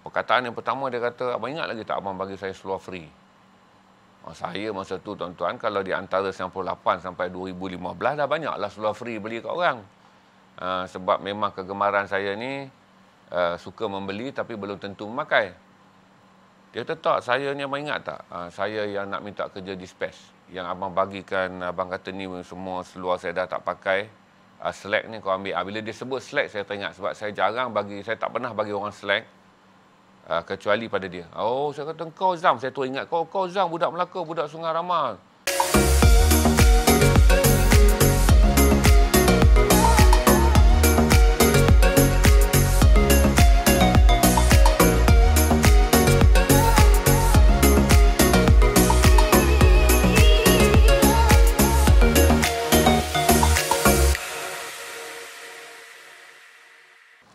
Perkataan yang pertama dia kata, "Abang ingat lagi tak abang bagi saya seluar free?" Saya masa tu tuan-tuan, kalau di antara 98 sampai 2015 dah banyaklah seluar free beli kat orang. Sebab memang kegemaran saya ni suka membeli tapi belum tentu memakai. Dia kata, "Tak, saya ni abang ingat tak? Saya yang nak minta kerja dispatch. Yang abang bagikan, abang kata ni semua seluar saya dah tak pakai. Slack ni kau ambil." Bila dia sebut slack saya teringat sebab saya saya tak pernah bagi orang slack. Kecuali pada dia. Oh, saya kata, "Kau Zam." Saya tu ingat, kau Zam, budak Melaka, budak Sungai Ramal.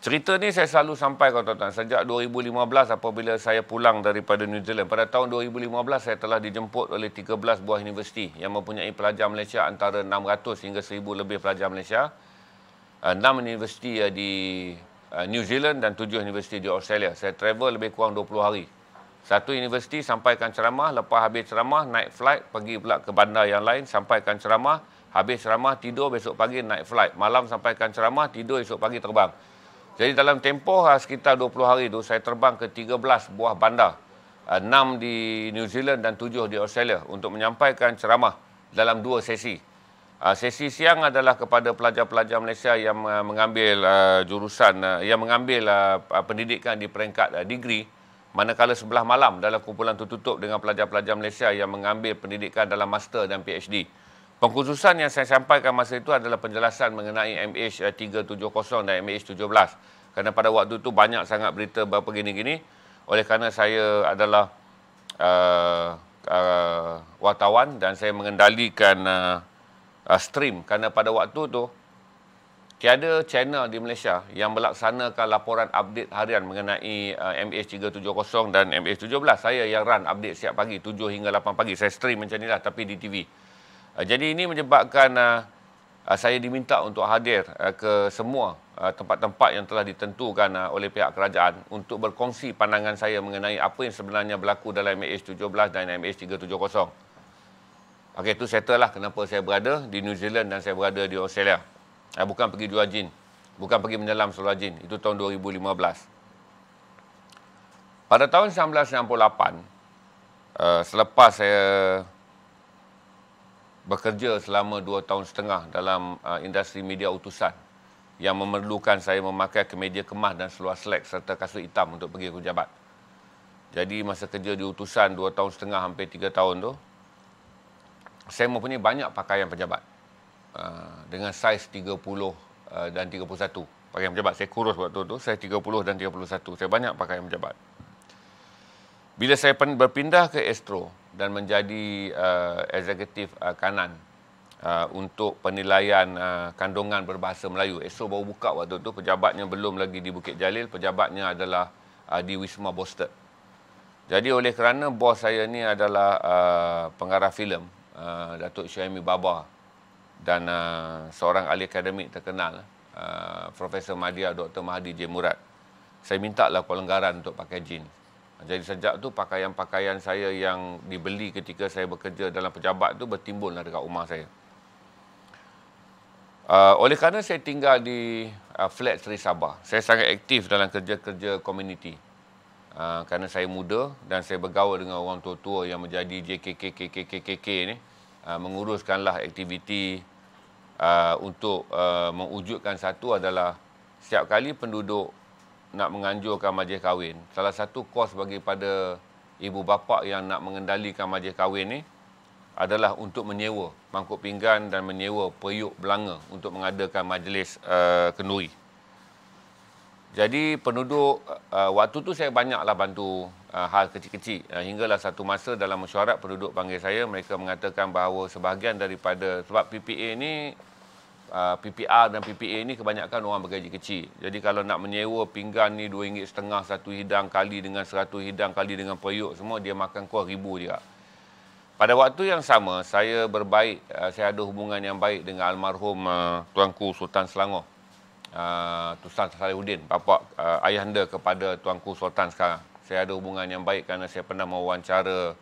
Cerita ni saya selalu sampaikan tuan-tuan. Sejak 2015 apabila saya pulang daripada New Zealand. Pada tahun 2015 saya telah dijemput oleh 13 buah universiti yang mempunyai pelajar Malaysia antara 600 hingga 1000 lebih pelajar Malaysia. 6 universiti di New Zealand dan 7 universiti di Australia. Saya travel lebih kurang 20 hari. Satu universiti sampaikan ceramah, lepas habis ceramah naik flight pergi pula ke bandar yang lain, sampaikan ceramah, habis ceramah tidur, besok pagi naik flight. Malam sampaikan ceramah, tidur, esok pagi terbang. Jadi dalam tempoh sekitar 20 hari itu, saya terbang ke 13 buah bandar. 6 di New Zealand dan 7 di Australia untuk menyampaikan ceramah dalam 2 sesi. Sesi siang adalah kepada pelajar-pelajar Malaysia yang mengambil jurusan, yang mengambil pendidikan di peringkat degree. Manakala sebelah malam dalam kumpulan tertutup dengan pelajar-pelajar Malaysia yang mengambil pendidikan dalam master dan PhD. Pengkhususan yang saya sampaikan masa itu adalah penjelasan mengenai MH370 dan MH17. Kerana pada waktu itu banyak sangat berita begini-gini. Oleh kerana saya adalah wartawan dan saya mengendalikan stream. Kerana pada waktu itu tiada channel di Malaysia yang melaksanakan laporan update harian mengenai MH370 dan MH17. Saya yang run update setiap pagi 7 hingga 8 pagi. Saya stream macam inilah tapi di TV. Jadi ini menyebabkan saya diminta untuk hadir ke semua tempat-tempat yang telah ditentukan oleh pihak kerajaan untuk berkongsi pandangan saya mengenai apa yang sebenarnya berlaku dalam MH17 dan MH370. Okey, itu settle lah kenapa saya berada di New Zealand dan saya berada di Australia. Bukan pergi jual jin, bukan pergi menyelam seluar jin. Itu tahun 2015. Pada tahun 1998, selepas saya bekerja selama 2 tahun setengah dalam industri media utusan yang memerlukan saya memakai kemeja kemas dan seluar slack serta kasut hitam untuk pergi ke pejabat. Jadi masa kerja di utusan 2 tahun setengah hampir 3 tahun tu, saya mempunyai banyak pakaian pejabat dengan saiz 30 dan 31. Pakaian pejabat saya kurus waktu tu, saiz 30 dan 31. Saya banyak pakaian pejabat. Bila saya berpindah ke Astro dan menjadi eksekutif kanan untuk penilaian kandungan berbahasa Melayu. Astro baru buka waktu tu, pejabatnya belum lagi di Bukit Jalil, pejabatnya adalah di Wisma Boston. Jadi oleh kerana bos saya ni adalah pengarah filem, Datuk Syaimi Baba, dan seorang ahli akademik terkenal, Profesor Madya Dr. Mahathir J. Murad, saya mintalah pelanggaran untuk pakai jin. Jadi sejak tu pakaian-pakaian saya yang dibeli ketika saya bekerja dalam pejabat tu bertimbullah dekat rumah saya. Oleh kerana saya tinggal di flat Seri Sabah, saya sangat aktif dalam kerja-kerja komuniti. Kerana saya muda dan saya bergaul dengan orang tua-tua yang menjadi JKK ni, menguruskanlah aktiviti untuk mewujudkan satu adalah setiap kali penduduk nak menganjurkan majlis kahwin, salah satu kos bagi pada ibu bapa yang nak mengendalikan majlis kahwin ni adalah untuk menyewa mangkuk pinggan dan menyewa periuk belanga untuk mengadakan majlis kenduri. Jadi penduduk waktu tu saya banyaklah bantu hal kecil-kecil, hinggalah satu masa dalam mesyuarat penduduk panggil saya, mereka mengatakan bahawa sebahagian daripada, sebab PPA ni PPR dan PPA ni kebanyakan orang bergaji kecil. Jadi kalau nak menyewa pinggan ni RM2.5 satu hidang kali dengan 100 hidang kali dengan periuk semua, dia makan kos RM1,000 juga. Pada waktu yang sama, saya berbaik, saya ada hubungan yang baik dengan almarhum Tuanku Sultan Selangor, Tuan Salahuddin, bapa ayahanda kepada Tuanku Sultan sekarang. Saya ada hubungan yang baik kerana saya pernah mewawancara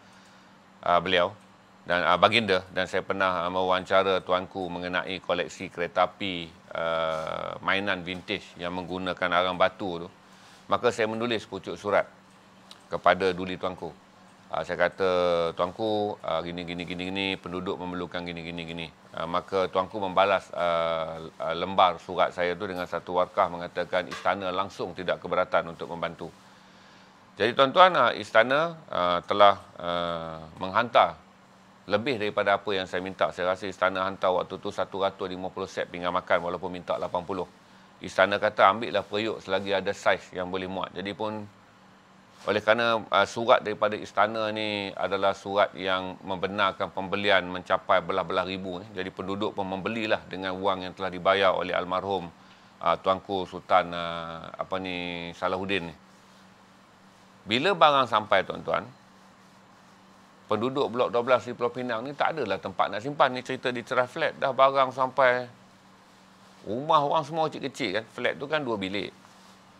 beliau dan baginda, dan saya pernah mewawancara tuanku mengenai koleksi kereta api mainan vintage yang menggunakan arang batu tu. Maka saya menulis pucuk surat kepada duli tuanku. Saya kata, tuanku, gini, penduduk memerlukan gini. Maka tuanku membalas lembar surat saya tu dengan satu warkah mengatakan istana langsung tidak keberatan untuk membantu. Jadi tuan-tuan, istana telah menghantar lebih daripada apa yang saya minta. Saya rasa istana hantar waktu tu 150 set pinggan makan walaupun minta 80. Istana kata ambillah periuk selagi ada saiz yang boleh muat. Jadi pun oleh kerana surat daripada istana ni adalah surat yang membenarkan pembelian mencapai belah-belah ribu ni. Jadi penduduk pun membelilah dengan wang yang telah dibayar oleh almarhum Tuanku Sultan Salahuddin ni. Bila barang sampai tuan-tuan, penduduk blok 12 di Pulau Pinang ni tak adalah tempat nak simpan. Ni cerita di Ceras Flat, dah barang sampai rumah orang semua kecil-kecil kan. Flat tu kan 2 bilik.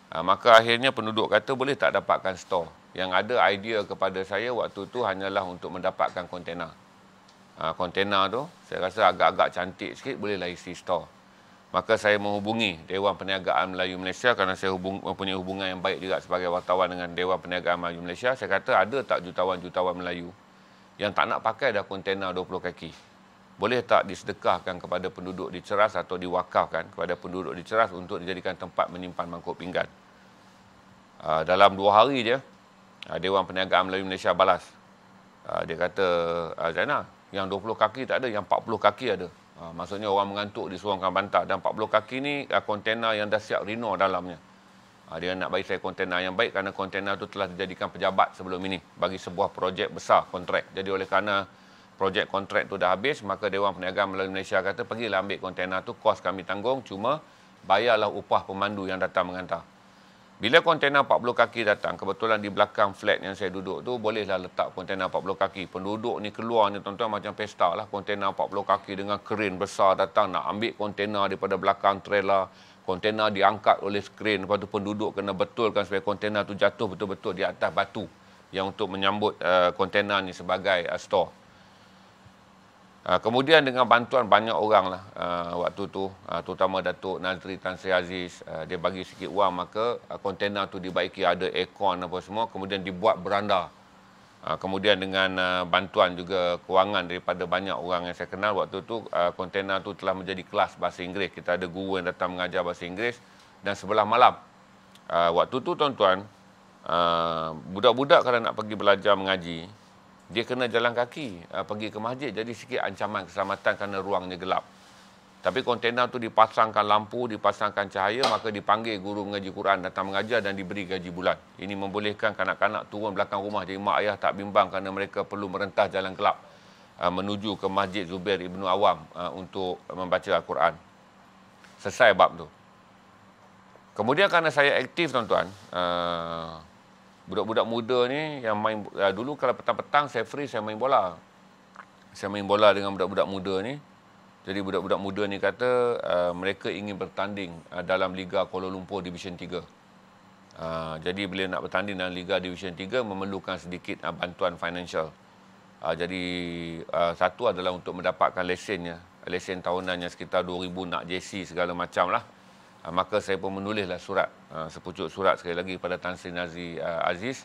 Maka akhirnya penduduk kata boleh tak dapatkan store. Yang ada idea kepada saya waktu tu hanyalah untuk mendapatkan kontena. Kontena tu saya rasa agak-agak cantik sikit, bolehlah isi store. Maka saya menghubungi Dewan Perniagaan Melayu Malaysia kerana saya mempunyai hubungan yang baik juga sebagai wartawan dengan Dewan Perniagaan Melayu Malaysia. Saya kata ada tak jutawan-jutawan Melayu yang tak nak pakai dah kontena 20 kaki. Boleh tak disedekahkan kepada penduduk di Ceras atau diwakafkan kepada penduduk di Ceras untuk dijadikan tempat menyimpan mangkuk pinggan. Dalam 2 hari je, Dewan Perniagaan Melayu Malaysia balas. Dia kata, Zainal, yang 20 kaki tak ada, yang 40 kaki ada. Maksudnya orang mengantuk di Surangkan Bantar. Dan 40 kaki ni kontena yang dah siap rino dalamnya. Dia nak bagi saya kontena yang baik kerana kontena tu telah dijadikan pejabat sebelum ini bagi sebuah projek besar kontrak. Jadi oleh kerana projek kontrak tu dah habis, maka Dewan Perniagaan Melayu Malaysia kata pergilah ambil kontena tu, kos kami tanggung, cuma bayarlah upah pemandu yang datang mengantar. Bila kontena 40 kaki datang, kebetulan di belakang flat yang saya duduk tu, bolehlah letak kontena 40 kaki. Penduduk ni keluar ni tuan-tuan macam pesta lah. Kontena 40 kaki dengan kren besar datang nak ambil kontena daripada belakang trailer. Kontena diangkat oleh kren, lepas tu penduduk kena betulkan supaya kontena tu jatuh betul-betul di atas batu yang untuk menyambut kontena ni sebagai store. Kemudian dengan bantuan banyak orang lah waktu tu, terutama Datuk Nazri Tan Sri Aziz, dia bagi sikit wang, maka kontena tu dibaiki, ada aircon apa semua, kemudian dibuat beranda. Kemudian dengan bantuan juga kewangan daripada banyak orang yang saya kenal waktu tu, kontena tu telah menjadi kelas bahasa Inggeris. Kita ada guru yang datang mengajar bahasa Inggeris, dan sebelah malam waktu tu tuan-tuan, budak-budak kalau nak pergi belajar mengaji, dia kena jalan kaki pergi ke masjid. Jadi sikit ancaman keselamatan kerana ruangnya gelap. Tapi kontena tu dipasangkan lampu, dipasangkan cahaya, maka dipanggil guru mengaji Quran datang mengajar dan diberi gaji bulan. Ini membolehkan kanak-kanak turun belakang rumah. Jadi mak ayah tak bimbang kerana mereka perlu merentas jalan gelap menuju ke Masjid Zubair Ibnu Awam untuk membaca Al-Quran. Selesai bab tu. Kemudian kerana saya aktif tuan-tuan, budak-budak muda ni yang main, dulu kalau petang-petang saya free, saya main bola. Saya main bola dengan budak-budak muda ni. Jadi budak-budak muda ni kata mereka ingin bertanding dalam Liga Kuala Lumpur Division 3. Jadi bila nak bertanding dalam Liga Division 3 memerlukan sedikit bantuan financial. Jadi satu adalah untuk mendapatkan lesennya. Lesen tahunannya sekitar 2,000, nak JC segala macam lah. Maka saya pun menulislah surat, sepucuk surat sekali lagi pada Tan Sri Aziz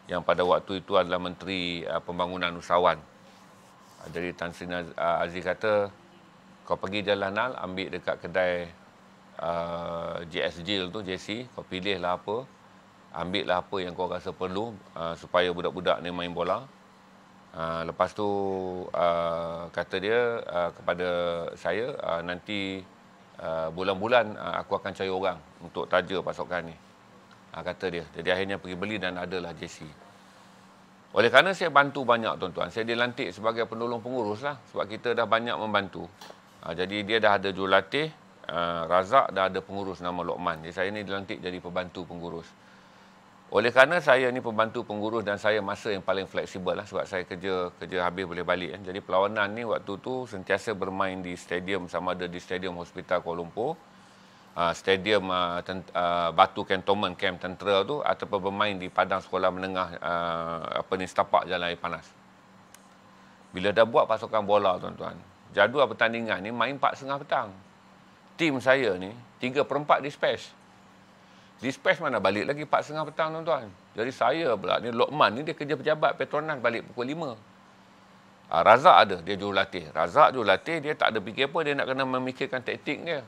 yang pada waktu itu adalah Menteri Pembangunan Usahawan. Jadi Tan Sri Aziz kata, kau pergi Jalan Nal, ambil dekat kedai JS Jil tu, JC, kau pilihlah apa, ambillah apa yang kau rasa perlu supaya budak-budak ni main bola. Lepas tu kata dia kepada saya, nanti bulan-bulan aku akan cari orang untuk taja pasukan ni, kata dia. Jadi akhirnya pergi beli dan adalah JC. Oleh kerana saya bantu banyak tuan-tuan, saya dilantik sebagai penolong pengurus lah, sebab kita dah banyak membantu. Jadi dia dah ada jurulatih, Razak dah ada pengurus nama Lokman. Jadi saya ni dilantik jadi pembantu pengurus. Oleh kerana saya ni pembantu pengurus dan saya masa yang paling fleksibel lah, sebab saya kerja habis boleh balik kan. Jadi perlawanan ni waktu tu sentiasa bermain di stadium, sama ada di Stadium Hospital Kuala Lumpur stadium Batu Cantonment Camp Tentera tu, ataupun bermain di padang sekolah menengah setapak Jalan Air Panas. Bila dah buat pasukan bola, tuan-tuan, jadual pertandingan ni main 4.30 petang. Tim saya ni 3/4 dispatch. Dispatch mana balik lagi 4.30 petang, tuan-tuan. Jadi saya pula ni, Lokman ni dia kerja pejabat Petronas, balik pukul 5. Razak ada, dia jurulatih. Razak jurulatih, dia tak ada fikir apa, dia nak kena memikirkan taktik dia.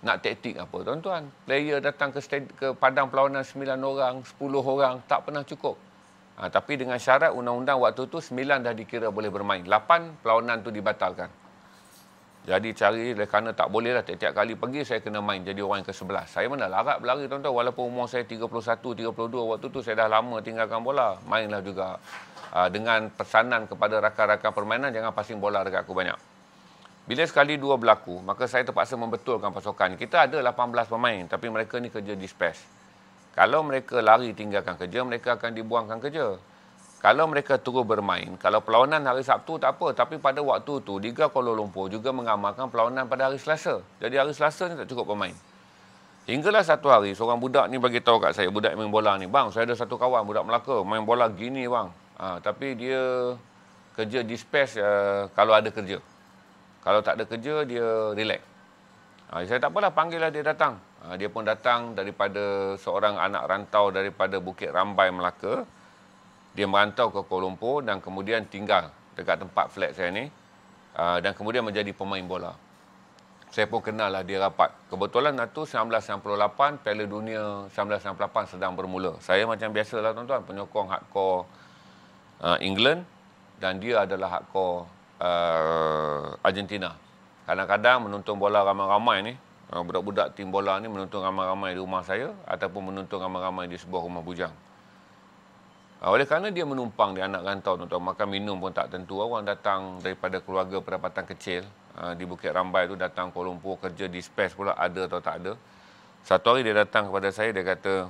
Nak taktik apa, tuan-tuan? Player datang ke padang perlawanan 9 orang, 10 orang, tak pernah cukup. Tapi dengan syarat undang-undang waktu tu 9 dah dikira boleh bermain. 8 perlawanan tu dibatalkan. Jadi cari, kerana tak boleh lah tiap-tiap kali pergi saya kena main jadi orang yang ke-11. Saya mana larat berlari, tuan-tuan. Walaupun umur saya 31, 32 waktu tu saya dah lama tinggalkan bola. Mainlah juga dengan pesanan kepada rakan-rakan permainan, jangan passing bola dekat aku banyak. Bila sekali dua berlaku, maka saya terpaksa membetulkan pasukan. Kita ada 18 pemain, tapi mereka ni kerja dispatch. Kalau mereka lari tinggalkan kerja, mereka akan dibuangkan kerja. Kalau mereka terus bermain, kalau perlawanan hari Sabtu tak apa, tapi pada waktu tu Liga Kuala Lumpur juga mengamalkan perlawanan pada hari Selasa. Jadi hari Selasa ni tak cukup pemain. Hinggalah satu hari, seorang budak ni bagi tahu kat saya, budak main bola ni, "Bang, saya ada satu kawan budak Melaka, main bola gini bang. Tapi dia kerja dispatch kalau ada kerja. Kalau tak ada kerja, dia relax." Saya tak apalah, panggillah dia datang. Dia pun datang daripada seorang anak rantau daripada Bukit Rambai, Melaka. Dia merantau ke Kuala Lumpur dan kemudian tinggal dekat tempat flat saya ni. Dan kemudian menjadi pemain bola. Saya pun kenal lah dia rapat. Kebetulan itu 1998, Piala Dunia 1998 sedang bermula. Saya macam biasalah, tuan-tuan, penyokong hardcore England, dan dia adalah hardcore Argentina. Kadang-kadang menonton bola ramai-ramai ni, budak-budak tim bola ni menonton ramai-ramai di rumah saya ataupun menonton ramai-ramai di sebuah rumah bujang. Oleh kerana dia menumpang di anak rantau, tuan-tuan, makan minum pun tak tentu. Orang datang daripada keluarga pendapatan kecil di Bukit Rambai tu, datang Kuala Lumpur kerja dispatch pula, ada atau tak ada. Satu hari dia datang kepada saya, dia kata,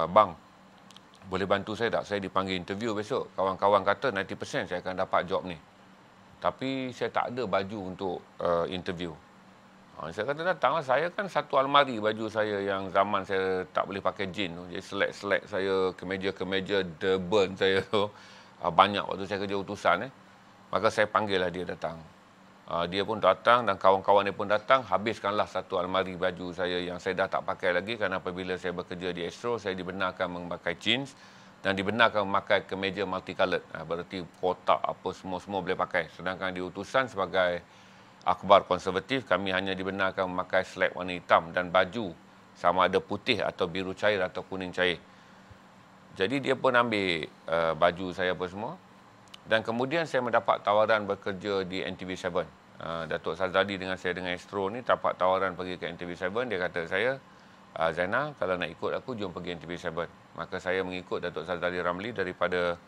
"Bang, boleh bantu saya tak? Saya dipanggil interview besok. Kawan-kawan kata 90% saya akan dapat job ni. Tapi saya tak ada baju untuk interview." Saya kata, "Datanglah, saya kan satu almari baju saya yang zaman saya tak boleh pakai jeans tu. Jadi selek-selek saya, kemeja-kemeja Durban saya tu banyak waktu saya kerja utusan. Maka saya panggillah dia datang. Dia pun datang dan kawan-kawan dia pun datang. Habiskanlah satu almari baju saya yang saya dah tak pakai lagi, kerana apabila saya bekerja di Astro, saya dibenarkan memakai jeans dan dibenarkan memakai kemeja multicolored. Berarti kotak apa semua boleh pakai. Sedangkan di utusan sebagai akhbar konservatif, kami hanya dibenarkan memakai slek warna hitam dan baju sama ada putih atau biru cair atau kuning cair. Jadi dia pun ambil baju saya apa semua. Dan kemudian saya mendapat tawaran bekerja di NTV7. Datuk Sazali dengan saya dengan Astro ni dapat tawaran pergi ke NTV7. Dia kata saya, "Zainal, kalau nak ikut aku, jom pergi NTV7. Maka saya mengikut Datuk Sazali Ramli daripada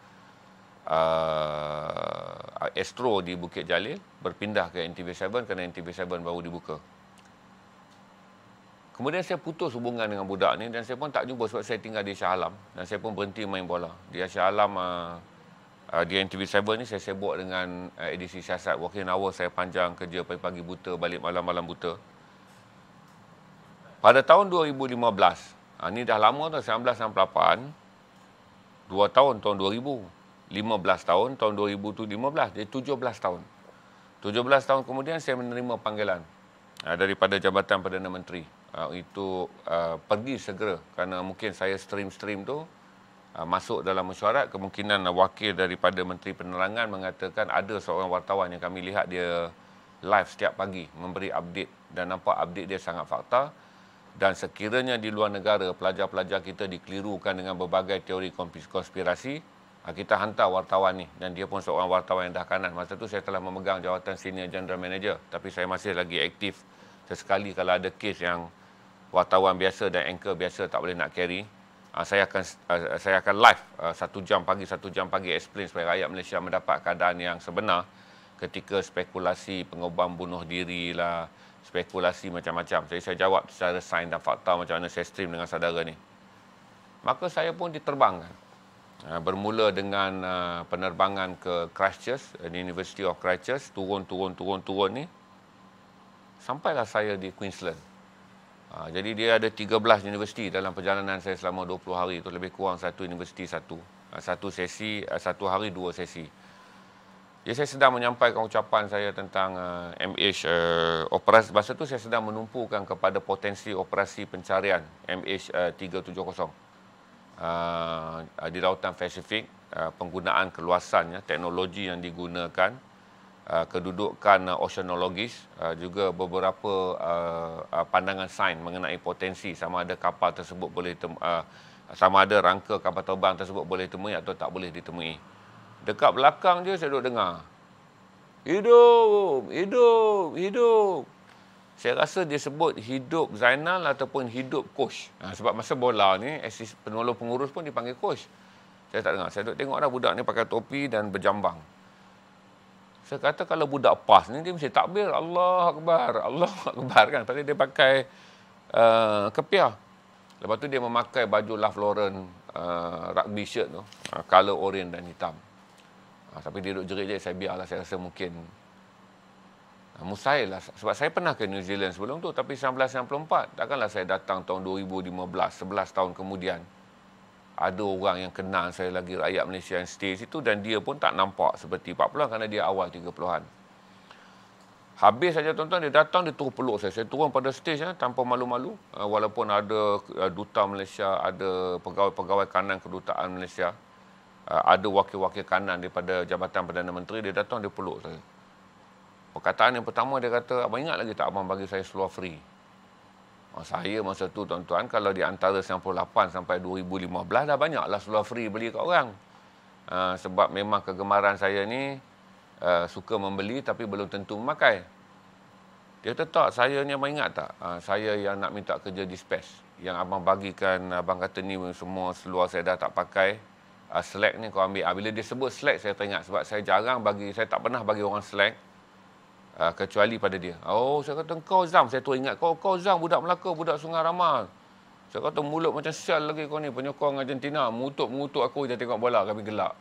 Astro di Bukit Jalil, berpindah ke NTV7 kerana NTV7 baru dibuka. Kemudian saya putus hubungan dengan budak ni dan saya pun tak jumpa sebab saya tinggal di Shah Alam dan saya pun berhenti main bola. Di Shah Alam, di NTV7 ni saya sibuk dengan edisi siasat. Working hour saya panjang, kerja pagi-pagi buta, balik malam-malam buta. Pada tahun 2015, ni dah lama tu, 1968, 2 tahun, tahun 2000. 15 tahun, tahun 2000 tu 15, jadi 17 tahun. 17 tahun kemudian saya menerima panggilan daripada Jabatan Perdana Menteri. Itu pergi segera kerana mungkin saya stream tu masuk dalam mesyuarat. Kemungkinan wakil daripada Menteri Penerangan mengatakan ada seorang wartawan yang kami lihat dia live setiap pagi memberi update dan nampak update dia sangat fakta. Dan sekiranya di luar negara pelajar-pelajar kita dikelirukan dengan berbagai teori konspirasi, kita hantar wartawan ni dan dia pun seorang wartawan yang dah kanan. Masa tu saya telah memegang jawatan Senior General Manager, tapi saya masih lagi aktif. Sesekali kalau ada kes yang wartawan biasa dan anchor biasa tak boleh nak carry, saya akan live 1 jam pagi 1 jam pagi explain supaya rakyat Malaysia mendapat keadaan yang sebenar ketika spekulasi pengobam bunuh diri lah, spekulasi macam-macam. Jadi saya jawab secara sains dan fakta macam mana saya stream dengan saudara ni. Maka saya pun diterbangkan. Bermula dengan penerbangan ke Christchurch, University of Christchurch, turun ni. sampailah saya di Queensland. Jadi dia ada 13 universiti dalam perjalanan saya selama 20 hari itu, lebih kurang satu universiti satu sesi, satu hari 2 sesi. Jadi saya sedang menyampaikan ucapan saya tentang MH operasi. Masa itu saya sedang menumpukan kepada potensi operasi pencarian MH370 di Lautan Pasifik, penggunaan keluasannya, teknologi yang digunakan, kedudukan oceanologis, juga beberapa pandangan sains mengenai potensi sama ada kapal tersebut boleh sama ada rangka kapal terbang tersebut boleh ditemui atau tak boleh ditemui. Dekat belakang dia saya duduk dengar, hidup, hidup, hidup. Saya rasa dia sebut hidup Zainal ataupun hidup coach. Sebab masa bola ni, penolong pengurus pun dipanggil coach. Saya tak dengar. Saya duduk tengok dah budak ni pakai topi dan berjambang. Saya kata kalau budak PAS ni, dia mesti takbir. Allah Akbar, Allah Akbar kan. Pasal dia pakai kepiah. Lepas tu dia memakai baju Ralph Lauren rugby shirt tu. Color oranye dan hitam. Tapi dia duduk jerit-jerit, saya biarlah. Saya rasa mungkin mustahil lah. Sebab saya pernah ke New Zealand sebelum tu. Tapi 1994, takkanlah saya datang tahun 2015, 11 tahun kemudian. Ada orang yang kenal saya lagi, rakyat Malaysia yang stay situ, dan dia pun tak nampak seperti 40-an kerana dia awal 30-an. Habis saja tuan-tuan, dia datang, dia turun peluk saya. Saya turun pada stage tanpa malu-malu. Walaupun ada duta Malaysia, ada pegawai-pegawai kanan kedutaan Malaysia, ada wakil-wakil kanan daripada Jabatan Perdana Menteri, dia datang, dia peluk saya. Perkataan yang pertama dia kata, abang ingat lagi tak abang bagi saya seluar free? Saya masa tu tuan-tuan, kalau di antara 98 sampai 2015 dah banyaklah seluar free beli kat orang. Sebab memang kegemaran saya ni suka membeli tapi belum tentu memakai. Dia kata, tak, saya ni abang ingat tak? Saya yang nak minta kerja dispatch. Yang abang bagikan, abang kata ni semua seluar saya dah tak pakai. Slack ni kau ambil. Bila dia sebut slack saya teringat sebab saya saya tak pernah bagi orang slack. Kecuali pada dia. Oh, saya kata, kau Zam. Saya tu ingat, kau Zam, budak Melaka, budak Sungai Ramal. Saya kata, mulut macam sial lagi kau ni, penyokong Argentina. Mengutuk aku je tengok bola, kami gelak.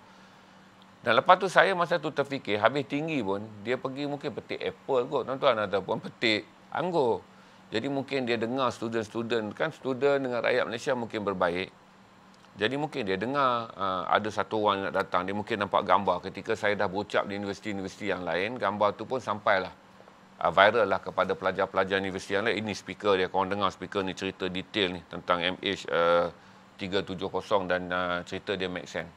Dan lepas tu saya masa tu terfikir, habis tinggi pun, dia pergi mungkin petik apple kot, tuan-tuan, ataupun petik anggur. Jadi mungkin dia dengar student-student, kan student dengan rakyat Malaysia mungkin berbaik. Jadi mungkin dia dengar ada satu orang yang nak datang, dia mungkin nampak gambar ketika saya dah berucap di universiti-universiti yang lain, gambar tu pun sampailah viral lah kepada pelajar-pelajar universiti yang lain. Ini speaker dia, korang dengar speaker ni cerita detail ni tentang MH370 dan cerita dia make sense.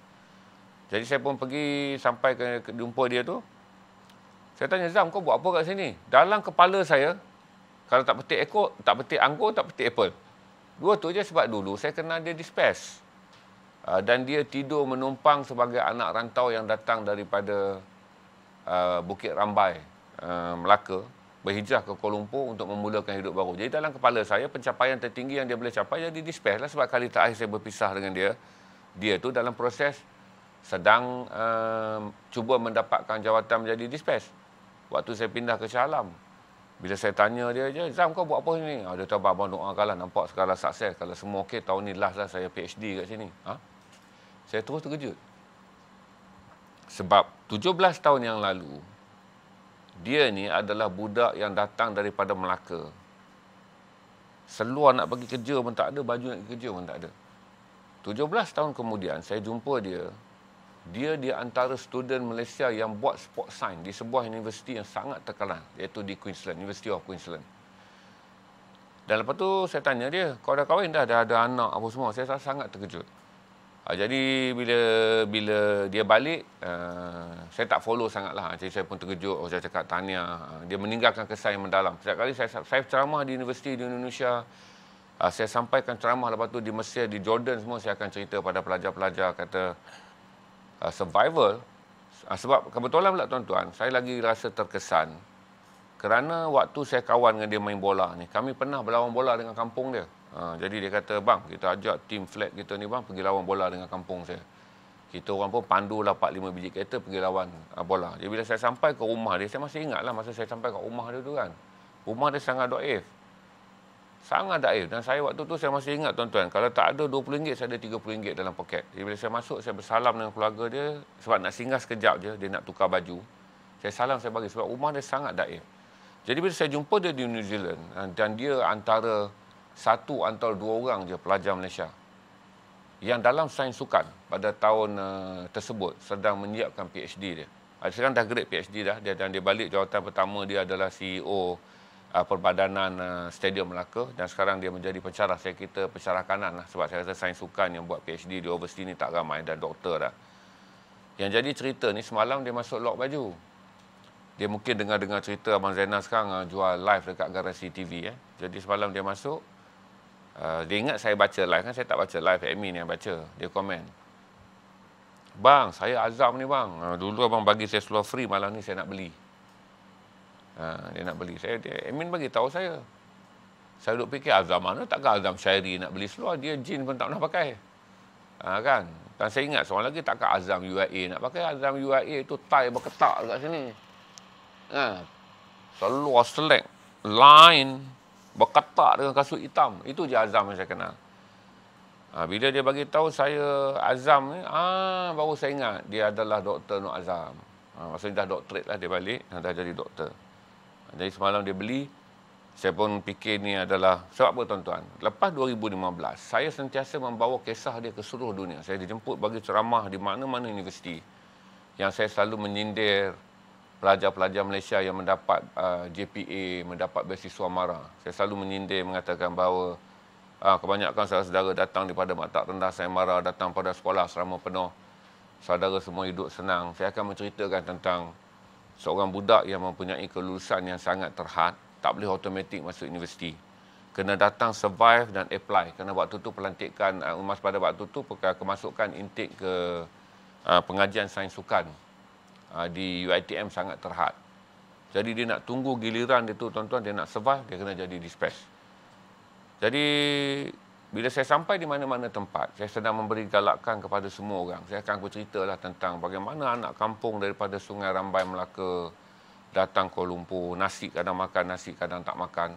Jadi saya pun pergi sampai ke jumpa dia tu. Saya tanya, Zam, kau buat apa kat sini? Dalam kepala saya, kalau tak petik anggur, tak petik apple. Dua tu je sebab dulu saya kenal dia dispatch. Dan dia tidur menumpang sebagai anak rantau yang datang daripada Bukit Rambai, Melaka, berhijrah ke Kuala Lumpur untuk memulakan hidup baru. Jadi dalam kepala saya, pencapaian tertinggi yang dia boleh capai jadi dispatch lah. Sebab kali terakhir saya berpisah dengan dia tu dalam proses sedang cuba mendapatkan jawatan menjadi dispatch. Waktu saya pindah ke Shah Alam, bila saya tanya dia je, Zam, kau buat apa ni? Dia tahu, abang doakanlah, nampak sekarang sukses. Kalau semua okey, tahun ni last lah saya PhD kat sini. Saya terus terkejut. Sebab 17 tahun yang lalu, dia ni adalah budak yang datang daripada Melaka. Seluar nak pergi kerja pun tak ada, baju nak pergi kerja pun tak ada. 17 tahun kemudian, saya jumpa dia. Dia di antara student Malaysia yang buat sport science di sebuah universiti yang sangat terkenal, iaitu di Queensland, University of Queensland. Dan lepas tu saya tanya dia, kau dah kahwin dah, dah ada anak apa semua? Saya sangat terkejut. Jadi bila dia balik, saya tak follow sangatlah. Jadi saya pun terkejut. Saya cakap tahniah. Dia meninggalkan kesan yang mendalam. Setiap kali saya ceramah di universiti di Indonesia, saya sampaikan ceramah, lepas tu di Mesir, di Jordan semua, saya akan cerita pada pelajar-pelajar, kata survival. Sebab kebetulan pula tuan-tuan, saya lagi rasa terkesan kerana waktu saya kawan dengan dia main bola ni, kami pernah berlawan bola dengan kampung dia. Jadi dia kata, bang, kita ajak tim flag kita ni bang pergi lawan bola dengan kampung saya. Kita orang pun pandu lah 4-5 biji kereta pergi lawan bola. Jadi bila saya sampai ke rumah dia, saya masih ingat lah masa saya sampai ke rumah dia tu kan. Rumah dia sangat doif. Sangat daif. Dan saya waktu tu saya masih ingat tuan-tuan, kalau tak ada RM20, saya ada RM30 dalam poket. Jadi bila saya masuk, saya bersalam dengan keluarga dia. Sebab nak singgah sekejap je, dia nak tukar baju. Saya salam, saya bagi sebab rumah dia sangat daif. Jadi bila saya jumpa dia di New Zealand dan dia antara dua orang je pelajar Malaysia yang dalam sains sukan pada tahun tersebut sedang menyiapkan PhD dia. Sekarang dah grade PhD dah dan dia balik jawatan pertama dia adalah CEO Perbadanan Stadium Melaka dan sekarang dia menjadi pensyarah. Saya kira pensyarah kanan lah sebab saya rasa sains sukan yang buat PhD di overseas ni tak ramai dan doktor dah. Yang jadi cerita ni semalam dia masuk lock baju. Dia mungkin dengar cerita Abang Zainal sekarang jual live dekat Garasi TV. Jadi semalam dia masuk, dia ingat saya baca live kan, saya tak baca live, admin yang baca. Dia komen, "Bang, saya Azam ni bang. Dulu abang bagi saya slot free, malam ni saya nak beli." Dia nak beli. Admin bagi tahu saya. Saya duduk fikir Azam mana, takkan Azam Syairi nak beli slot, dia jin pun tak pernah pakai. Kan? Dan saya ingat seorang lagi, takkan Azam UIA nak pakai. Azam UIA tu tie berketak dekat sini. Seluar selek, line, berketak dengan kasut hitam. Itu je Azam yang saya kenal. Bila dia bagi tahu saya Azam ni, baru saya ingat dia adalah Dr. Nur Azam. Maksudnya dah doktorate lah dia balik, dah jadi doktor. Jadi semalam dia beli, saya pun fikir ni adalah, sebab apa tuan-tuan? Lepas 2015, saya sentiasa membawa kisah dia ke seluruh dunia. Saya dijemput bagi ceramah di mana-mana universiti. Yang saya selalu menyindir pelajar-pelajar Malaysia yang mendapat JPA, mendapat beasiswa MARA. Saya selalu menyindir mengatakan bahawa kebanyakan saudara-saudara datang daripada maktab rendah saya MARA, datang pada sekolah selama penuh. Saudara semua hidup senang. Saya akan menceritakan tentang seorang budak yang mempunyai kelulusan yang sangat terhad, tak boleh automatik masuk universiti. Kena datang survive dan apply. Kerana waktu tu pelantikan UMAS pada waktu tu kemasukan intake ke pengajian sains sukan di UiTM sangat terhad. Jadi dia nak tunggu giliran dia tu tuan-tuan, dia nak survive, dia kena jadi dispatch. Jadi bila saya sampai di mana-mana tempat, saya sedang memberi galakan kepada semua orang. Saya akan berceritalah tentang bagaimana anak kampung daripada Sungai Rambai Melaka datang Kuala Lumpur, nasi kadang makan, nasi kadang tak makan.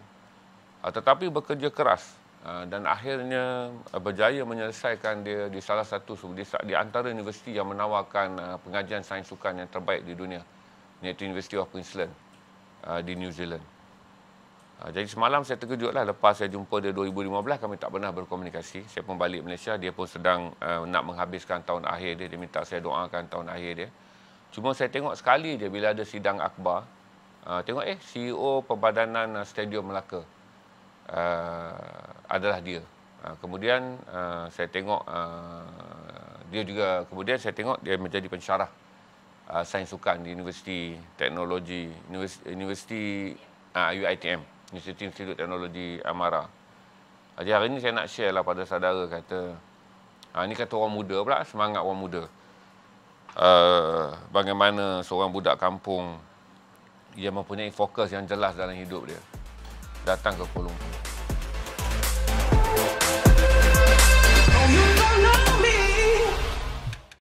Tetapi bekerja keras dan akhirnya berjaya menyelesaikan dia di salah satu di antara universiti yang menawarkan pengajian sains sukan yang terbaik di dunia, iaitu University of Queensland di New Zealand. Jadi semalam saya terkejutlah lepas saya jumpa dia 2015, kami tak pernah berkomunikasi. Saya pun balik Malaysia, dia pun sedang nak menghabiskan tahun akhir dia. Dia minta saya doakan tahun akhir dia. Cuma saya tengok sekali dia bila ada sidang akhbar, tengok CEO Perbadanan Stadium Melaka adalah dia. Kemudian saya tengok dia juga, kemudian saya tengok dia menjadi pensyarah sains sukan di Universiti Teknologi Universiti UiTM, Universiti Institut Teknologi Amara. Jadi hari ini saya nak share lah pada saudara, kata ini kata orang muda pula, semangat orang muda. Bagaimana seorang budak kampung yang mempunyai fokus yang jelas dalam hidup dia datang ke Kuala Lumpur.